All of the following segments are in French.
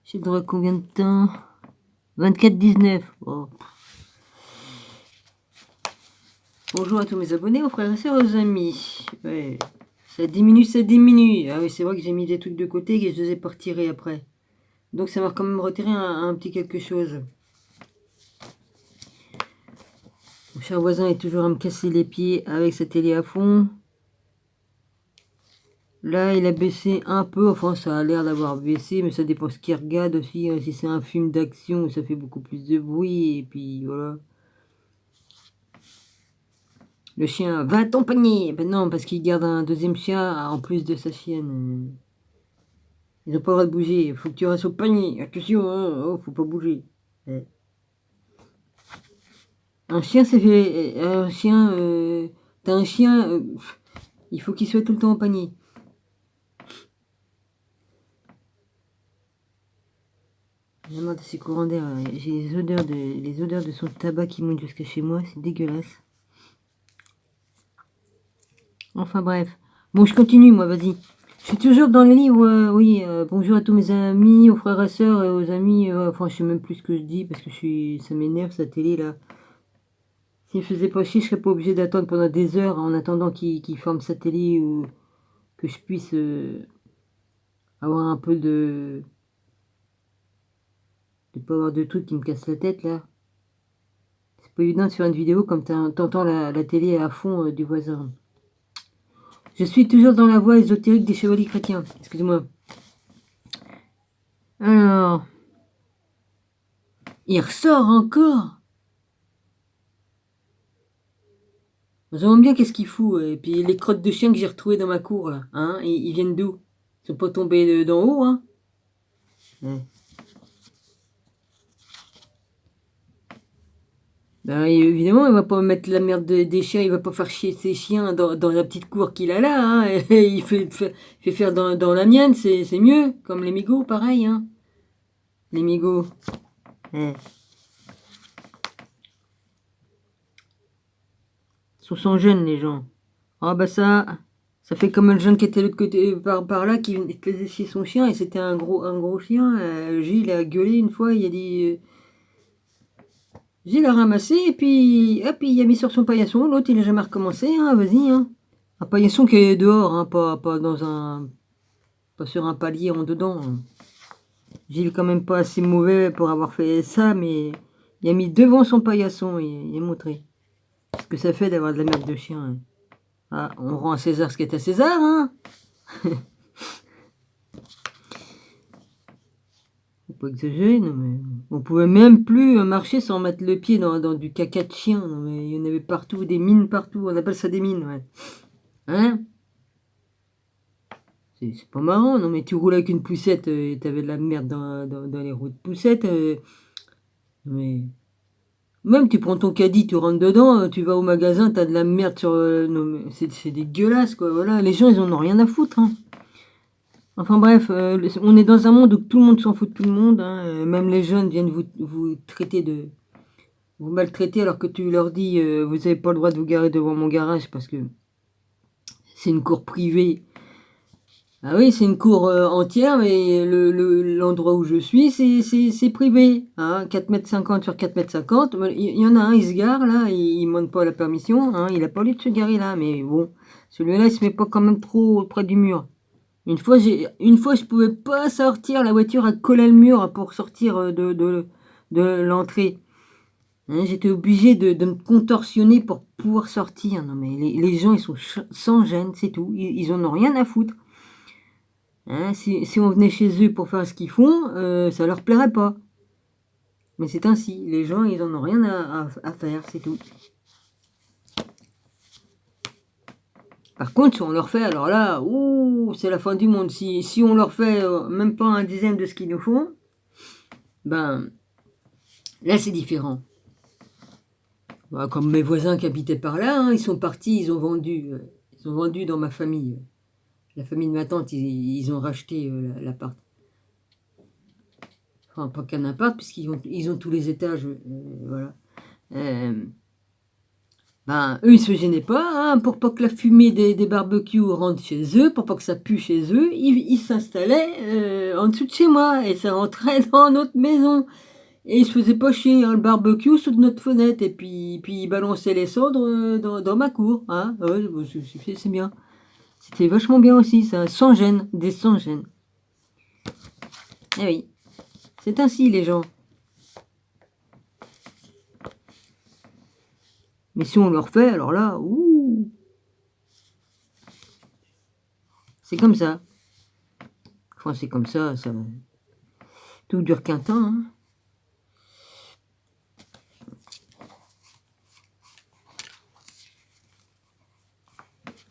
J'ai le droit à combien de temps? 24,19. Oh. Bonjour à tous mes abonnés, aux frères et sœurs, aux amis. Ouais. Ça diminue, ça diminue. Ah oui, c'est vrai que j'ai mis des trucs de côté et je les ai pas retirés après. Donc ça va quand même retirer un petit quelque chose. Mon cher voisin est toujours à me casser les pieds avec sa télé à fond. Là, il a baissé un peu. Enfin, ça a l'air d'avoir baissé, mais ça dépend ce qu'il regarde aussi. Si c'est un film d'action, ça fait beaucoup plus de bruit. Et puis voilà. Le chien va à ton panier. Ben non, parce qu'il garde un deuxième chien en plus de sa chienne. Ils n'ont pas le droit de bouger. Il faut que tu restes au panier. Attention, hein. Oh, faut pas bouger. Un chien, ça fait. Un chien. T'as un chien. Il faut qu'il soit tout le temps au panier. J'ai marre de ces courants d'air. J'ai les odeurs de son tabac qui montent jusqu'à chez moi. C'est dégueulasse. Enfin bref. Bon, je continue, moi, vas-y. Je suis toujours dans les livres, oui. Bonjour à tous mes amis, aux frères et sœurs et aux amis. Enfin, je sais même plus ce que je dis parce que ça m'énerve, sa télé, là. Si je faisais pas chier, je serais pas obligé d'attendre pendant des heures en attendant qu'il forme sa télé ou que je puisse avoir un peu de pas avoir de trucs qui me cassent la tête, là. C'est pas évident de faire une vidéo comme t'entends la télé à fond du voisin. Je suis toujours dans la voie ésotérique des chevaliers chrétiens. Excusez-moi. Alors, il ressort encore. Vous savez bien qu'est-ce qu'il fout. Et puis les crottes de chien que j'ai retrouvées dans ma cour, là, hein, ils viennent d'où? Ils sont pas tombés d'en haut, hein. Ouais. Ben, évidemment, il va pas mettre la merde des chiens, il va pas faire chier ses chiens dans la petite cour qu'il a là, hein. Et il fait faire dans la mienne, c'est mieux. Comme les migots, pareil, hein. Les migots. Ouais. Ils sont jeunes, les gens. Ah bah ça fait comme le jeune qui était de l'autre côté par là qui faisait chier son chien et c'était un gros chien. Gilles a gueulé une fois, il a dit Gilles a ramassé et puis hop il a mis sur son paillasson. L'autre il a jamais recommencé, hein, vas-y, hein. Un paillasson qui est dehors, hein, pas dans pas sur un palier en dedans. Gilles est quand même pas assez mauvais pour avoir fait ça, mais il a mis devant son paillasson et il a montré ce que ça fait d'avoir de la merde de chien. Hein. Ah, on rend à César ce qui est à César, hein. Faut pas exagérer, non mais. On pouvait même plus marcher sans mettre le pied dans du caca de chien. Non mais il y en avait partout, des mines partout. On appelle ça des mines, ouais. Hein? C'est pas marrant, non mais tu roules avec une poussette et t'avais de la merde dans les roues de poussette. Mais. Même tu prends ton caddie, tu rentres dedans, tu vas au magasin, t'as de la merde sur. Non mais c'est dégueulasse quoi, voilà. Les gens ils en ont rien à foutre, hein. Enfin bref, on est dans un monde où tout le monde s'en fout de tout le monde, hein. Même les jeunes viennent vous traiter de. Vous maltraiter alors que tu leur dis vous n'avez pas le droit de vous garer devant mon garage parce que c'est une cour privée. Ah oui, c'est une cour entière, mais l'endroit où je suis, c'est privé. Hein, 4,50 m sur 4,50 m. Il y en a un, il se gare là, il ne demande pas la permission. Hein, il n'a pas lieu de se garer là, mais bon, celui-là, il se met pas quand même trop près du mur. Une fois, je pouvais pas sortir, la voiture a collé le mur pour sortir de l'entrée. Hein, j'étais obligé de me contorsionner pour pouvoir sortir. Non mais les gens, ils sont sans gêne, c'est tout. Ils en ont rien à foutre. Hein, si on venait chez eux pour faire ce qu'ils font, ça leur plairait pas. Mais c'est ainsi. Les gens, ils en ont rien à faire, c'est tout. Par contre, si on leur fait, alors là, ouh, c'est la fin du monde. Si on leur fait même pas un dixième de ce qu'ils nous font, ben là, c'est différent. Bah, comme mes voisins qui habitaient par là, hein, ils sont partis, ils ont vendu dans ma famille. La famille de ma tante, ils ont racheté l'appart. Enfin, pas qu'un appart, puisqu'ils ont tous les étages. Voilà. Ben, eux, ils se gênaient pas, hein, pour pas que la fumée des barbecues rentre chez eux, pour pas que ça pue chez eux, ils s'installaient en dessous de chez moi, et ça rentrait dans notre maison. Et ils se faisaient pas chier, hein, le barbecue sous notre fenêtre, et puis ils balançaient les cendres dans ma cour, hein. Ouais, c'est bien. C'était vachement bien aussi, ça, sans gêne, des sans gêne. Eh oui, c'est ainsi les gens. Mais si on le refait, alors là, ouh, c'est comme ça. Enfin, c'est comme ça tout dure qu'un temps, hein.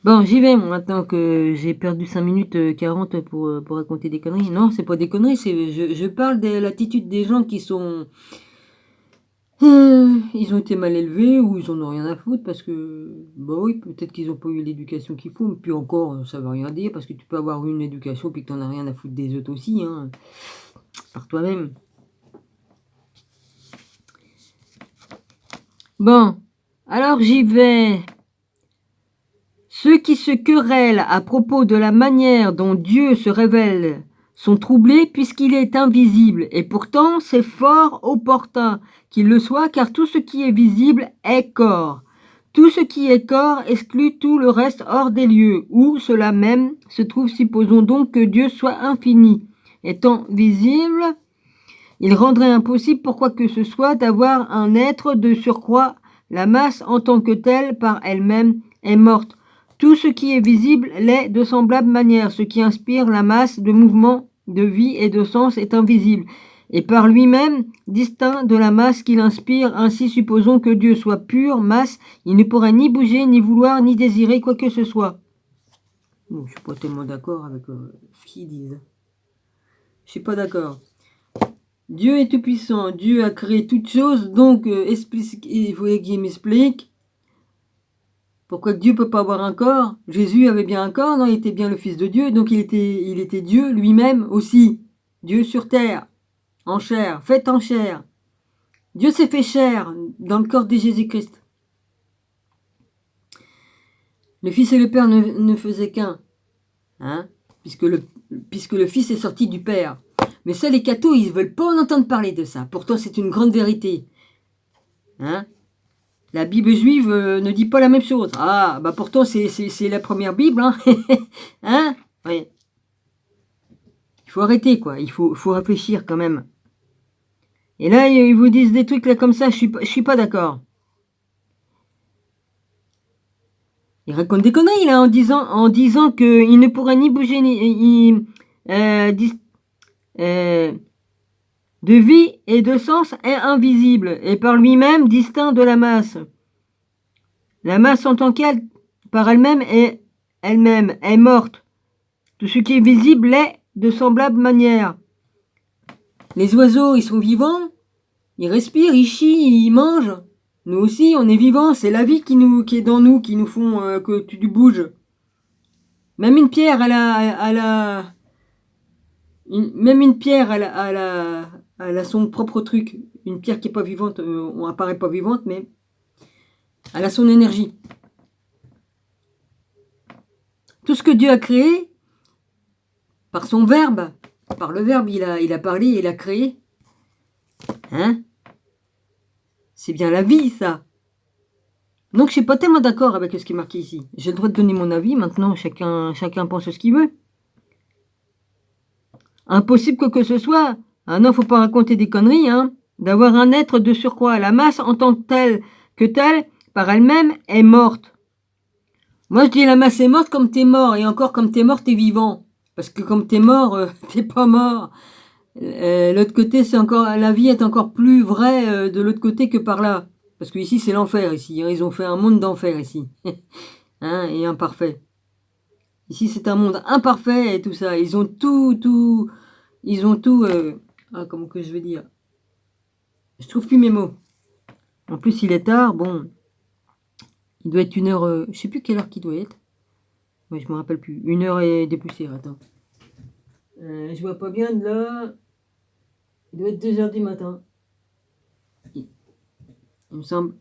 Bon, j'y vais, moi, maintenant que j'ai perdu 5 minutes 40 pour raconter des conneries. Non, c'est pas des conneries, je parle de l'attitude des gens qui sont... ils ont été mal élevés ou ils en ont rien à foutre parce que, bah oui, peut-être qu'ils ont pas eu l'éducation qu'il faut, mais puis encore, ça veut rien dire parce que tu peux avoir une éducation puis que t'en as rien à foutre des autres aussi, hein, par toi-même. Bon, alors j'y vais. Ceux qui se querellent à propos de la manière dont Dieu se révèle sont troublés puisqu'il est invisible, et pourtant c'est fort opportun qu'il le soit, car tout ce qui est visible est corps. Tout ce qui est corps exclut tout le reste hors des lieux, où cela même se trouve. Supposons donc que Dieu soit infini. Étant visible, il rendrait impossible pour quoi que ce soit d'avoir un être de surcroît. La masse en tant que telle, par elle-même, est morte. Tout ce qui est visible l'est de semblable manière. Ce qui inspire la masse de mouvement, de vie et de sens est invisible, et par lui-même distinct de la masse qu'il inspire. Ainsi, supposons que Dieu soit pure masse, il ne pourrait ni bouger, ni vouloir, ni désirer quoi que ce soit. Bon, je suis pas tellement d'accord avec ce qu'ils disent. Je suis pas d'accord. Dieu est tout-puissant, Dieu a créé toutes choses, donc il faut qu'il m'explique pourquoi Dieu peut pas avoir un corps. Jésus avait bien un corps, non, il était bien le Fils de Dieu, donc il était Dieu lui-même aussi. Dieu sur terre, en chair, fait en chair. Dieu s'est fait chair dans le corps de Jésus-Christ. Le Fils et le Père ne faisaient qu'un, hein, puisque le Fils est sorti du Père. Mais ça, les cathos, ils ne veulent pas en entendre parler de ça. Pourtant, c'est une grande vérité. Hein? La Bible juive ne dit pas la même chose. Ah, bah pourtant, c'est la première Bible. Hein, hein, oui. Il faut arrêter, quoi. Il faut réfléchir quand même. Et là, ils vous disent des trucs là comme ça, je suis pas d'accord. Ils racontent des conneries là en disant qu'il ne pourrait ni bouger ni de vie et de sens est invisible et par lui-même distinct de la masse. La masse en tant qu'elle, par elle-même est morte. Tout ce qui est visible est de semblable manière. Les oiseaux, ils sont vivants, ils respirent, ils chient, ils mangent. Nous aussi, on est vivants, c'est la vie qui est dans nous, qui nous font que tu bouges. Même une pierre, même une pierre, elle a son propre truc. Une pierre qui est pas vivante, on apparaît pas vivante, mais elle a son énergie. Tout ce que Dieu a créé, par son verbe, par le verbe, il a parlé, il a créé. Hein? C'est bien la vie, ça. Donc, je suis pas tellement d'accord avec ce qui est marqué ici. J'ai le droit de donner mon avis. Maintenant, chacun pense ce qu'il veut. Impossible que ce soit. Ah non, faut pas raconter des conneries, hein. D'avoir un être de surcroît. La masse en tant que telle, par elle-même, est morte. Moi, je dis la masse est morte comme t'es mort. Et encore, comme t'es mort, t'es vivant. Parce que comme t'es mort, t'es pas mort. L'autre côté, c'est encore, la vie est encore plus vraie de l'autre côté que par là. Parce que ici, c'est l'enfer, ici. Ils ont fait un monde d'enfer, ici. Hein, et imparfait. Ici, c'est un monde imparfait et tout ça. Ils ont tout. Comment que je vais dire? Je trouve plus mes mots. En plus, il est tard. Bon, il doit être 1h. Je sais plus quelle heure qu'il doit être. Ouais, je me rappelle plus. 1h et des poussières. Attends. Je vois pas bien de là. Il doit être 2h du matin. Il me semble.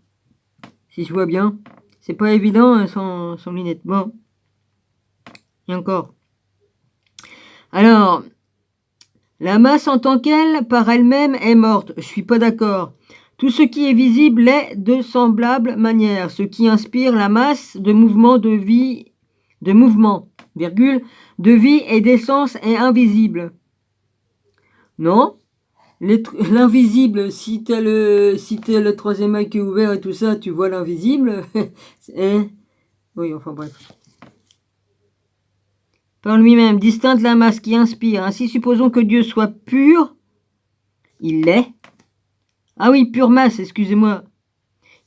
Si je vois bien. C'est pas évident sans lunettes. Bon, et encore. Alors, la masse en tant qu'elle, par elle-même, est morte. Je suis pas d'accord. Tout ce qui est visible est de semblable manière, ce qui inspire la masse de mouvement de vie, de mouvement, virgule, de vie et d'essence est invisible. Non? L'invisible, si t'as le troisième œil qui est ouvert et tout ça, tu vois l'invisible. Oui, enfin bref. Par lui-même, distinct de la masse qui inspire. Ainsi, supposons que Dieu soit pur. Il l'est. Ah oui, pure masse, excusez-moi.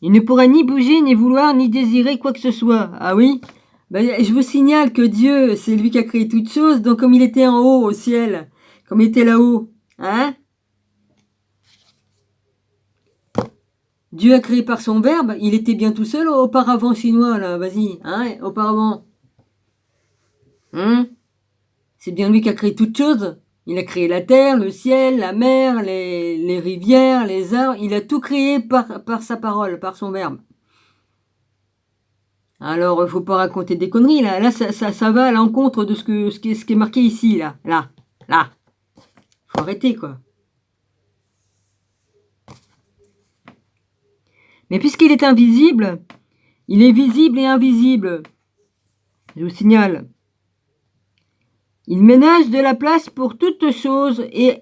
Il ne pourrait ni bouger, ni vouloir, ni désirer quoi que ce soit. Ah oui? Ben, je vous signale que Dieu, c'est lui qui a créé toutes choses, donc comme il était en haut, au ciel, comme il était là-haut, hein? Dieu a créé par son verbe, il était bien tout seul auparavant chinois, là, vas-y, hein, auparavant. Hein? C'est bien lui qui a créé toutes choses. Il a créé la terre, le ciel, la mer, les rivières, les arbres. Il a tout créé par sa parole, par son verbe. Alors, il faut pas raconter des conneries, là. Là, ça va à l'encontre de ce qui est marqué ici, là. Faut arrêter, quoi. Mais puisqu'il est invisible, il est visible et invisible. Je vous signale. Il ménage de la place pour toutes choses et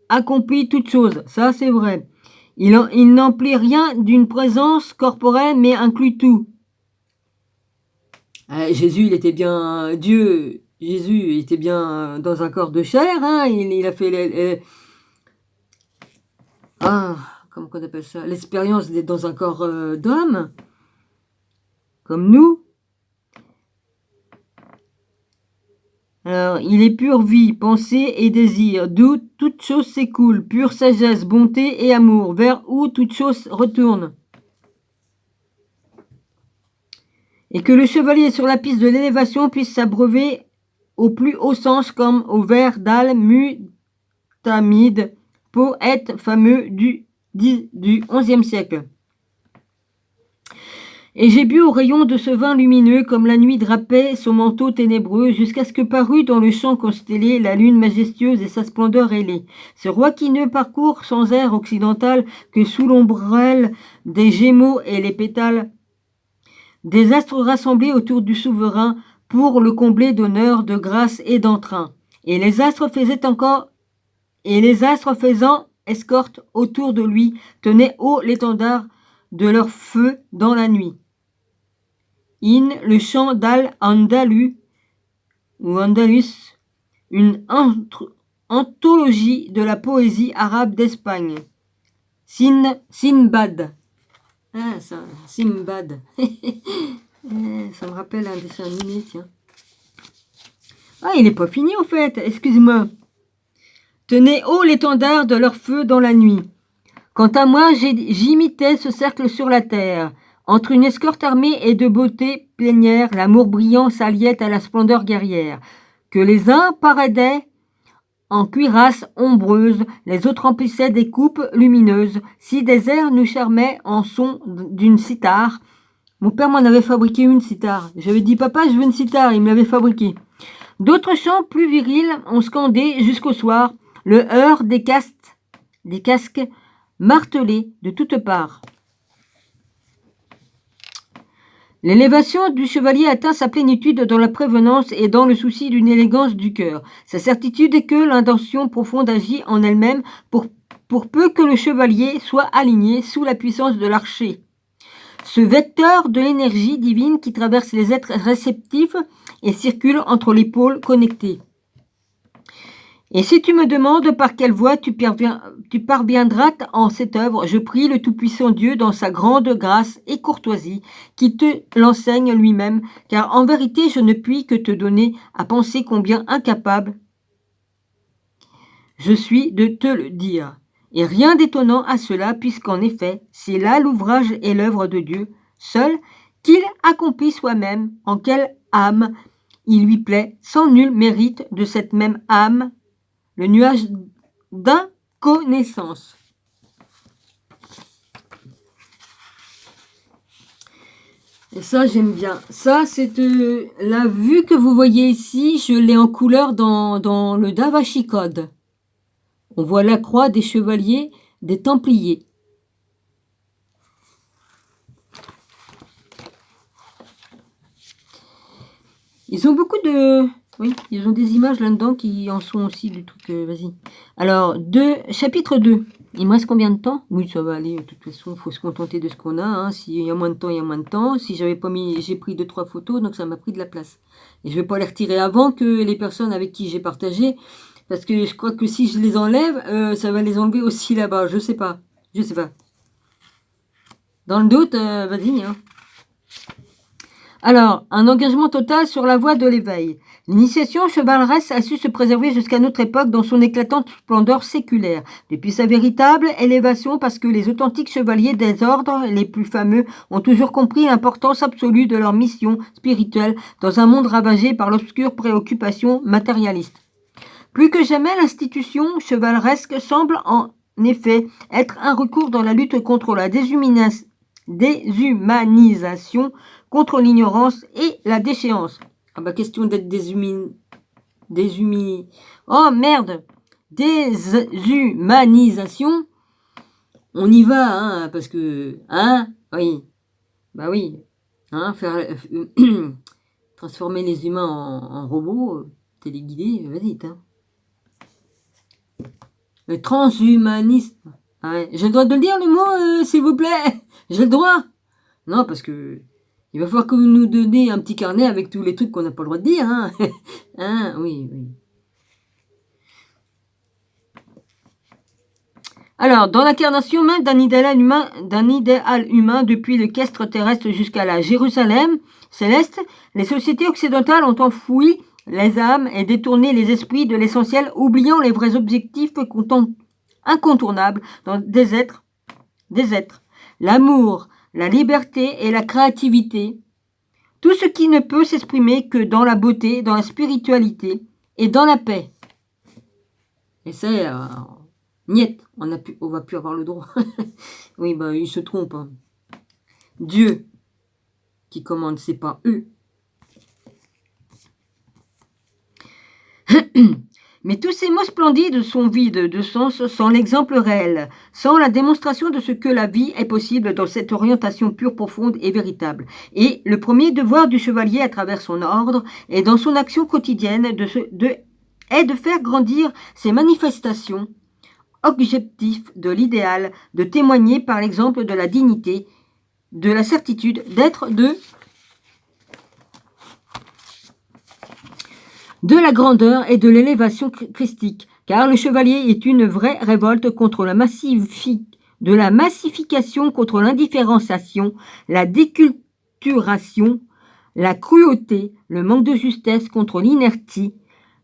accomplit toutes choses. Ça, c'est vrai. Il n'emplit rien d'une présence corporelle, mais inclut tout. Jésus, il était bien Dieu. Jésus, il était bien dans un corps de chair. Hein. Il a fait comment on appelle ça? L'expérience d'être dans un corps d'homme, comme nous. Alors, il est pure vie, pensée et désir, d'où toute chose s'écoule, pure sagesse, bonté et amour, vers où toute chose retourne. Et que le chevalier sur la piste de l'élévation puisse s'abreuver au plus haut sens comme au vers d'Al-Mutamid, poète fameux du XIe siècle. Et j'ai bu au rayon de ce vin lumineux, comme la nuit drapait son manteau ténébreux, jusqu'à ce que parut dans le champ constellé la lune majestueuse et sa splendeur ailée. Ce roi qui ne parcourt sans air occidental que sous l'ombrelle des Gémeaux et les pétales des astres rassemblés autour du souverain pour le combler d'honneur, de grâce et d'entrain. Et les astres faisant escorte autour de lui, tenaient haut l'étendard de leur feu dans la nuit. Le chant d'Al-Andalus, ou Andalus, une anthologie de la poésie arabe d'Espagne. Sinbad. Ah, ça, Sinbad. Ça me rappelle un dessin animé, tiens. Ah, il n'est pas fini, au fait, excuse-moi. Tenez haut l'étendard de leur feu dans la nuit. Quant à moi, j'imitais ce cercle sur la terre. Entre une escorte armée et de beauté plénière, l'amour brillant s'alliait à la splendeur guerrière. Que les uns paradaient en cuirasse ombreuse, les autres remplissaient des coupes lumineuses. Si des airs nous charmaient en son d'une cithare, mon père m'en avait fabriqué une cithare. J'avais dit, papa, je veux une cithare, il me l'avait fabriquée. D'autres chants plus virils ont scandé jusqu'au soir le heurt des casques martelés de toutes parts. L'élévation du chevalier atteint sa plénitude dans la prévenance et dans le souci d'une élégance du cœur. Sa certitude est que l'intention profonde agit en elle-même pour peu que le chevalier soit aligné sous la puissance de l'archer. Ce vecteur de l'énergie divine qui traverse les êtres réceptifs et circule entre les pôles connectés. Et si tu me demandes par quelle voie tu parviendras en cette œuvre, je prie le Tout-Puissant Dieu dans sa grande grâce et courtoisie, qui te l'enseigne lui-même, car en vérité je ne puis que te donner à penser combien incapable je suis de te le dire. Et rien d'étonnant à cela, puisqu'en effet, c'est là l'ouvrage et l'œuvre de Dieu, seul, qu'il accomplit soi-même, en quelle âme il lui plaît, sans nul mérite de cette même âme, le nuage d'inconnaissance. Et ça, j'aime bien. Ça, c'est la vue que vous voyez ici, je l'ai en couleur dans le Da Vinci Code. On voit la croix des chevaliers, des templiers. Ils ont beaucoup de... Oui, ils ont des images là-dedans qui en sont aussi du truc. Vas-y. Alors, chapitre 2. Il me reste combien de temps? Oui, ça va aller. De toute façon, il faut se contenter de ce qu'on a. Hein. S'il y a moins de temps, il y a moins de temps. Si j'avais pas mis... J'ai pris 2-3 photos, donc ça m'a pris de la place. Et je vais pas les retirer avant que les personnes avec qui j'ai partagé. Parce que je crois que si je les enlève, ça va les enlever aussi là-bas. Je sais pas. Je sais pas. Dans le doute, vas-y. Hein. Alors, un engagement total sur la voie de l'éveil. L'initiation chevaleresque a su se préserver jusqu'à notre époque dans son éclatante splendeur séculaire, depuis sa véritable élévation parce que les authentiques chevaliers des ordres les plus fameux ont toujours compris l'importance absolue de leur mission spirituelle dans un monde ravagé par l'obscure préoccupation matérialiste. Plus que jamais, l'institution chevaleresque semble en effet être un recours dans la lutte contre la déshumanisation, contre l'ignorance et la déchéance. Ah bah question d'être Oh merde. Déshumanisation. On y va, hein, parce que... Hein. Oui. Bah oui. Hein, transformer les humains en robots, téléguidés, vas-y, hein. Le transhumanisme. Ah ouais. J'ai le droit de le dire, le mot, s'il vous plaît. J'ai le droit. Non, parce que... Il va falloir que vous nous donniez un petit carnet avec tous les trucs qu'on n'a pas le droit de dire. Hein, hein, oui, oui. Alors, dans l'incarnation même d'un idéal humain depuis l'équestre terrestre jusqu'à la Jérusalem céleste, les sociétés occidentales ont enfoui les âmes et détourné les esprits de l'essentiel, oubliant les vrais objectifs incontournables dans des êtres. L'amour, la liberté et la créativité. Tout ce qui ne peut s'exprimer que dans la beauté, dans la spiritualité et dans la paix. Et c'est... niet, on va plus avoir le droit. Oui, bah, ils se trompent. Hein. Dieu qui commande, c'est pas eux. Mais tous ces mots splendides sont vides de sens sans l'exemple réel, sans la démonstration de ce que la vie est possible dans cette orientation pure, profonde et véritable. Et le premier devoir du chevalier à travers son ordre et dans son action quotidienne est de faire grandir ces manifestations objectifs de l'idéal, de témoigner par l'exemple de la dignité, de la certitude d'être de la grandeur et de l'élévation christique, car le chevalier est une vraie révolte contre la massification, contre l'indifférenciation, la déculturation, la cruauté, le manque de justesse, contre l'inertie,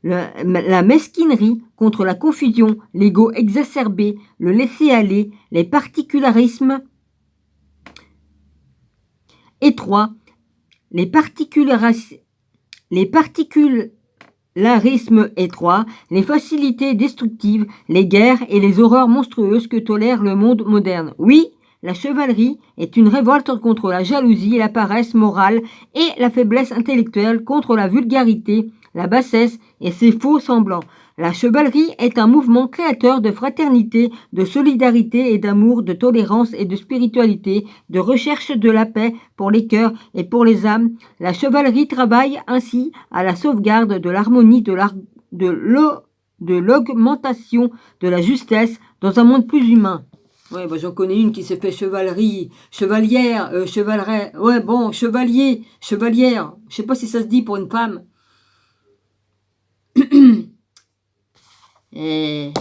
la mesquinerie, contre la confusion, l'ego exacerbé, le laisser-aller, les particularismes étroits, les particularismes étroits, les facilités destructives, les guerres et les horreurs monstrueuses que tolère le monde moderne. Oui, la chevalerie est une révolte contre la jalousie, la paresse morale et la faiblesse intellectuelle, contre la vulgarité, la bassesse et ses faux semblants. La chevalerie est un mouvement créateur de fraternité, de solidarité et d'amour, de tolérance et de spiritualité, de recherche de la paix pour les cœurs et pour les âmes. La chevalerie travaille ainsi à la sauvegarde de l'harmonie, de l'augmentation de la justesse dans un monde plus humain. Ouais, bah j'en connais une qui s'est fait chevalière, ouais bon, chevalière. Je sais pas si ça se dit pour une femme. Et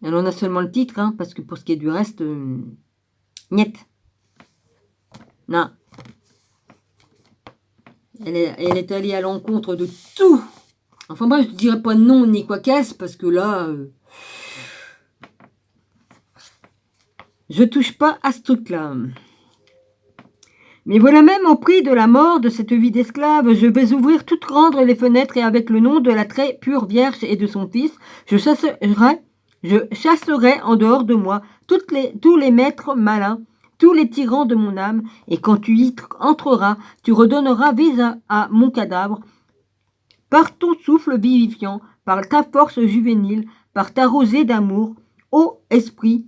elle en a seulement le titre, hein, parce que pour ce qui est du reste, niet. Non. Elle est allée à l'encontre de tout. Enfin bref, je dirais pas non ni quoi qu'est-ce, parce que là, je touche pas à ce truc-là. Mais voilà même au prix de la mort de cette vie d'esclave, je vais ouvrir toutes grandes les fenêtres et avec le nom de la très pure Vierge et de son Fils, je chasserai en dehors de moi tous les maîtres malins, tous les tyrans de mon âme, et quand tu y entreras, tu redonneras vie à mon cadavre, par ton souffle vivifiant, par ta force juvénile, par ta rosée d'amour, ô esprit,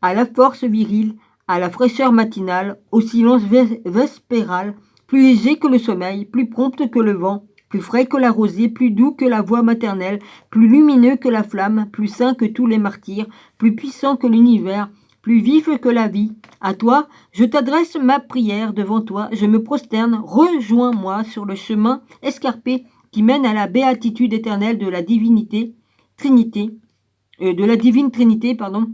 à la force virile, à la fraîcheur matinale, au silence vespéral, plus léger que le sommeil, plus prompt que le vent, plus frais que la rosée, plus doux que la voix maternelle, plus lumineux que la flamme, plus saint que tous les martyrs, plus puissant que l'univers, plus vif que la vie. À toi, je t'adresse ma prière devant toi, je me prosterne, rejoins-moi sur le chemin escarpé qui mène à la béatitude éternelle de la divine Trinité, pardon.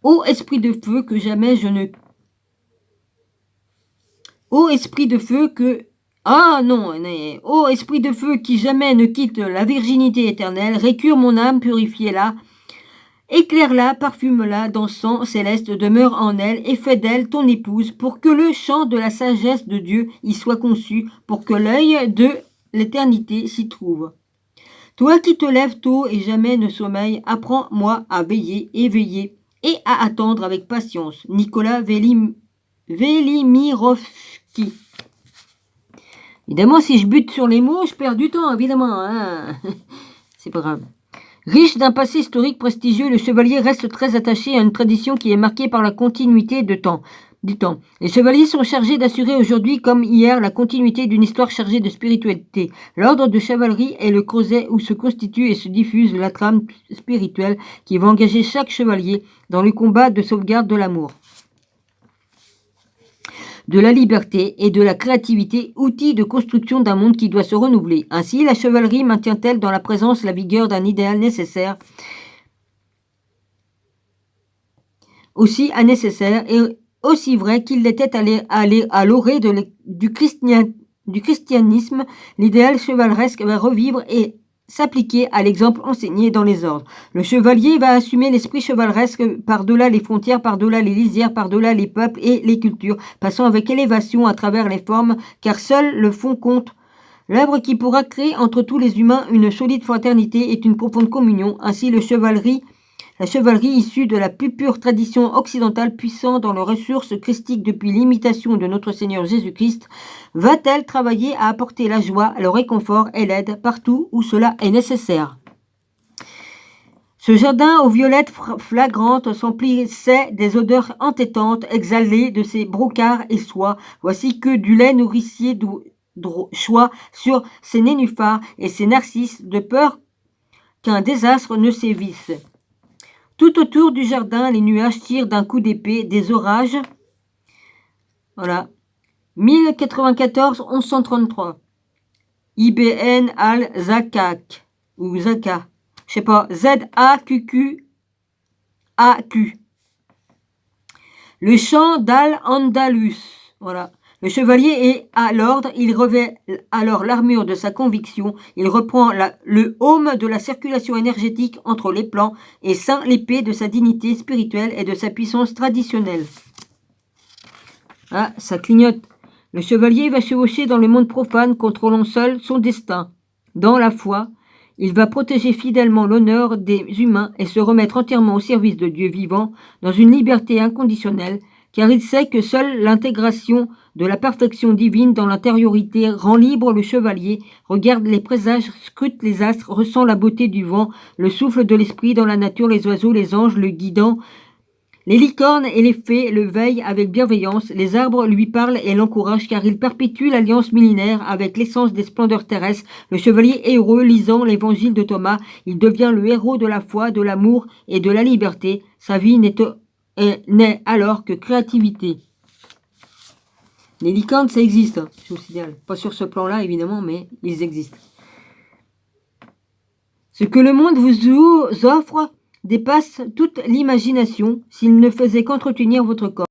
Ô esprit de feu que jamais je ne... Ô esprit de feu que... Ah non, ô esprit de feu qui jamais ne quitte la virginité éternelle, récure mon âme, purifie-la, éclaire-la, parfume-la d'encens céleste, demeure en elle et fais d'elle ton épouse, pour que le chant de la sagesse de Dieu y soit conçu, pour que l'œil de l'éternité s'y trouve. Toi qui te lèves tôt et jamais ne sommeille, apprends-moi à veiller, éveiller et à attendre avec patience. Nicolas Velimirovski. Évidemment, si je bute sur les mots, je perds du temps, évidemment. Hein. C'est pas grave. Riche d'un passé historique prestigieux, le chevalier reste très attaché à une tradition qui est marquée par la continuité du temps. Les chevaliers sont chargés d'assurer aujourd'hui comme hier la continuité d'une histoire chargée de spiritualité. L'ordre de chevalerie est le creuset où se constitue et se diffuse la trame spirituelle qui va engager chaque chevalier dans le combat de sauvegarde de l'amour, de la liberté et de la créativité, outil de construction d'un monde qui doit se renouveler. Ainsi, la chevalerie maintient-elle dans la présence la vigueur d'un idéal nécessaire, aussi nécessaire et aussi vrai qu'il l'était à l'orée du christianisme. L'idéal chevaleresque va revivre et s'appliquer à l'exemple enseigné dans les ordres. Le chevalier va assumer l'esprit chevaleresque par-delà les frontières, par-delà les lisières, par-delà les peuples et les cultures, passant avec élévation à travers les formes, car seul le fond compte. L'œuvre qui pourra créer entre tous les humains une solide fraternité est une profonde communion. Ainsi, la chevalerie issue de la plus pure tradition occidentale, puissante dans les ressources christiques depuis l'imitation de notre Seigneur Jésus-Christ, va-t-elle travailler à apporter la joie, le réconfort et l'aide partout où cela est nécessaire. Ce jardin aux violettes flagrantes s'emplissait des odeurs entêtantes exhalées de ses brocarts et soies. Voici que du lait nourricier choix sur ses nénuphars et ses narcisses, de peur qu'un désastre ne sévisse. Tout autour du jardin, les nuages tirent d'un coup d'épée des orages. Voilà. 1094, 1133. IBN al-Zakak. Ou Zaka. Je sais pas. Z-A-Q-Q-A-Q. Le chant d'Al-Andalus. Voilà. Le chevalier est à l'ordre, il revêt alors l'armure de sa conviction, il reprend le aume de la circulation énergétique entre les plans et ceint l'épée de sa dignité spirituelle et de sa puissance traditionnelle. Ah, ça clignote. Le chevalier va chevaucher dans le monde profane, contrôlant seul son destin. Dans la foi, il va protéger fidèlement l'honneur des humains et se remettre entièrement au service de Dieu vivant dans une liberté inconditionnelle, car il sait que seule l'intégration de la perfection divine dans l'intériorité rend libre le chevalier, regarde les présages, scrute les astres, ressent la beauté du vent, le souffle de l'esprit dans la nature, les oiseaux, les anges, le guidant, les licornes et les fées le veillent avec bienveillance, les arbres lui parlent et l'encouragent car il perpétue l'alliance millénaire avec l'essence des splendeurs terrestres. Le chevalier est heureux lisant l'évangile de Thomas, il devient le héros de la foi, de l'amour et de la liberté. Sa vie n'est alors que créativité. Les licornes, ça existe, hein, je vous signale. Pas sur ce plan-là, évidemment, mais ils existent. Ce que le monde vous offre dépasse toute l'imagination s'il ne faisait qu'entretenir votre corps.